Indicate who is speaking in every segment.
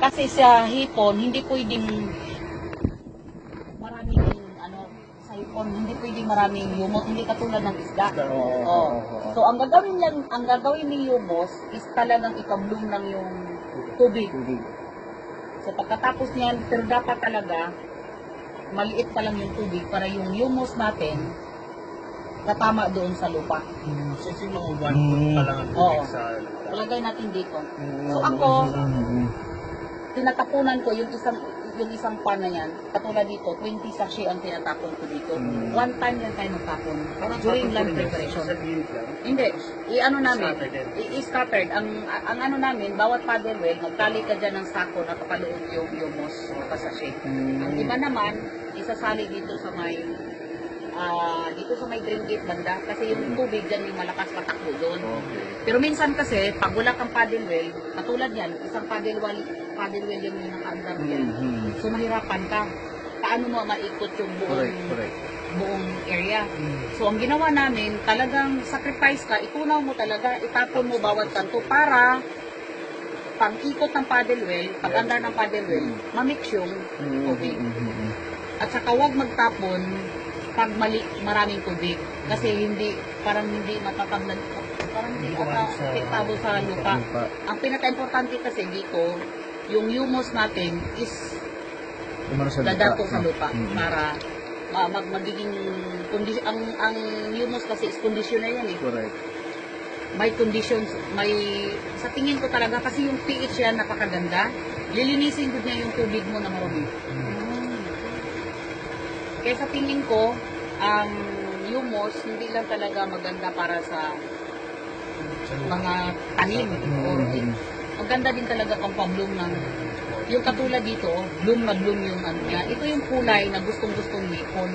Speaker 1: Kasi sa hipon, hindi pwedeng maraming sa hipon, hindi pwedeng maraming yumot, hindi katulad ng isda. Oh. So ang gagawin ni yumos is talagang ikablong lang yung tubig. So pagkatapos niyan, pero dapat talaga maliit pa lang yung tubig para yung humus natin katama doon sa lupa.
Speaker 2: So yung mga 1 foot pa lang ang tubig sa lupa.
Speaker 1: Ilagay natin dito. So ako, tinatapunan ko yung isang pan na yan. Katulad dito, 20 sachet ang tinatapon ko dito. One time yan tayo magtapon. During land preparation. Hindi. I-ano namin, i-scattered. Ang ano namin, bawat paddle well, magtali ka dyan ng sako na kapalood yung humus o sachet. Ang iba naman, isasali dito sa may drain gate banda kasi yung tubig dyan yung malakas patakbo doon. Pero minsan kasi, pag wala kang paddle well, katulad yan, isang paddle well yung nakaandar yan. So mahirapan ka. Paano mo maikot yung buong area. So ang ginawa namin, talagang sacrifice ka, itunaw mo talaga, itapon mo bawat kanto para pag ikot ng paddle well, pag andar ng paddle well, mamix yung tubig. At saka huwag magtapon pag maraming tubig kasi parang hindi apektado sa lupa. Ang pinaka-importante kasi dito, yung humus natin is dadapo sa lupa para magiging ang humus kasi is conditioner yan eh.
Speaker 2: Correct.
Speaker 1: May conditions, sa tingin ko talaga kasi yung pH yan napakaganda. Lilinisin ko niya yung tubig mo na marumi. Kaya sa tingin ko, ang humus hindi lang talaga maganda para sa mga tanim. Maganda din talaga pang pabloom ng yung katulad dito, bloom na bloom yung ano niya. Ito yung kulay na gustong-gustong hipon.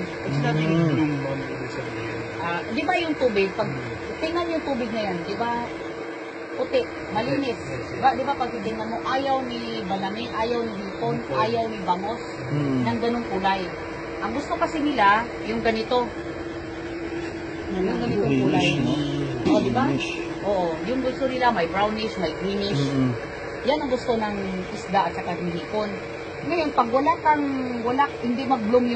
Speaker 1: Di ba yung tubig, pag tingnan yung tubig na yan, di ba puti, malinis. Di ba pag tingnan mo, ayaw ni balami, ayaw ni hipon, ayaw ni bangos, ng ganung kulay. Ang gusto kasi nila, yung ganito. Yung ganito kulay. O, di ba? Oo. Yung gusto nila, may brownish, may greenish. Yan ang gusto ng isda at saka ng hipon. Ngayon, pag hindi mag-bloom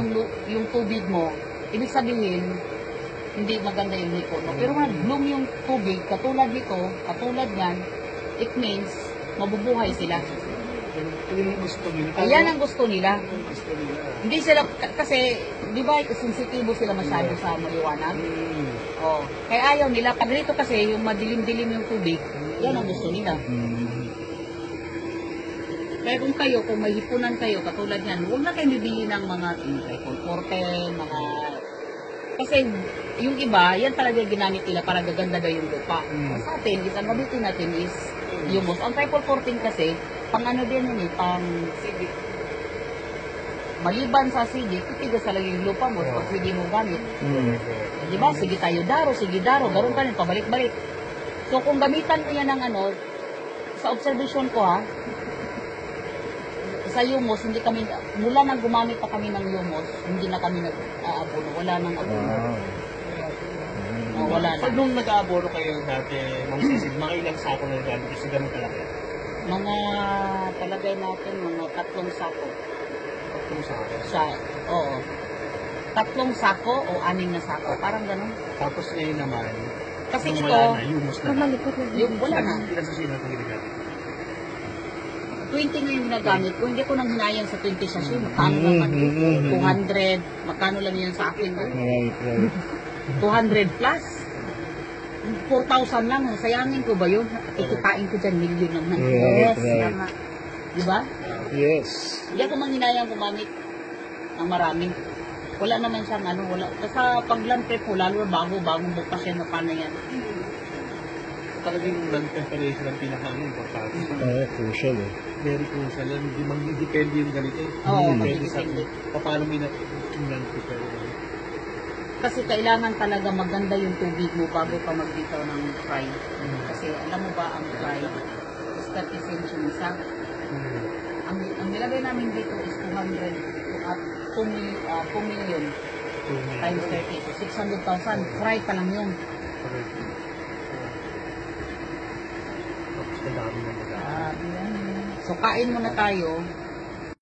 Speaker 1: yung tubig mo, ibig sabihin, hindi maganda yung hipon mo. Pero mag-bloom yung tubig, katulad nito, katulad yan, it means, mabubuhay sila. Ayan ang gusto nila. Hindi sila, kasi, di ba, sensitibo sila masyado sa maliwanag? Oh. Kaya ayaw nila. Pag dito kasi, yung madilim-dilim yung tubig, yan ang gusto nila. Kaya kung may hipunan kayo, katulad yan, huwag na kayo bibili ng mga triple kasi yung iba, yan talaga ginamit nila para gaganda daw yung lupa. Sa atin, ang gamitin natin is humus. Ang triple 14 kasi, pang ano din yun pang CD. Maliban sa CD, titigas talaga yung lupa mo pag CD mo gamit. Diba? Sige daro, garon ka rin, pabalik-balik. So kung gamitan mo yan ng sa observation ko sa humus, hindi kami, mula nang gumamit pa kami ng humus, hindi na kami nag-aabono. Wala nang abono. Wala na.
Speaker 2: So nung nag-aabono kayo dati, Ma'am Cecil, mga ilang sako na naggamit kasi ganun kalaki?
Speaker 1: Mga palagay natin, mga 3 sako.
Speaker 2: 3 sako?
Speaker 1: Oo. 3 sako o 6 na sako. Parang ganun.
Speaker 2: Tapos ngayon naman,
Speaker 1: kasi
Speaker 2: nung
Speaker 1: ito,
Speaker 2: wala na, humus na.
Speaker 1: yung wala na.
Speaker 2: Ilan sa sila itong ginagamit?
Speaker 1: 20 na yung ginagamit ko. Hindi ko nang hinayang sa 20 sachet. Magkano naman ito? 200. Magkano lang yan sa akin? 200 plus. 4,000 lang. Sayangin ko ba yun? Ikitain ko dyan, million naman.
Speaker 3: Yes.
Speaker 1: Tama. Diba?
Speaker 3: Yes.
Speaker 1: Hindi ako manghinayang gumamit ng marami. Wala naman siyang wala. Sa pag-land prep mo, lalo bagong bukas yan na paano yan.
Speaker 2: Talagang yung land preparation ang pinaka-importante.
Speaker 3: Crucial eh.
Speaker 2: Very crucial. Hindi mag-depende yung ganito.
Speaker 1: Oo,
Speaker 2: Depende sa
Speaker 1: mag-depende.
Speaker 2: paano mo yung land preparation.
Speaker 1: Kasi kailangan talaga maganda yung tubig mo bago ka magbitaw ng fry. Kasi alam mo ba, ang fry is 30 cents yung isa. Ang nilagay namin dito is 200 at 2 million times 30. So 600,000. Fry pa lang yun.
Speaker 2: Tapos na dami ng
Speaker 1: Yan. So, kain muna tayo.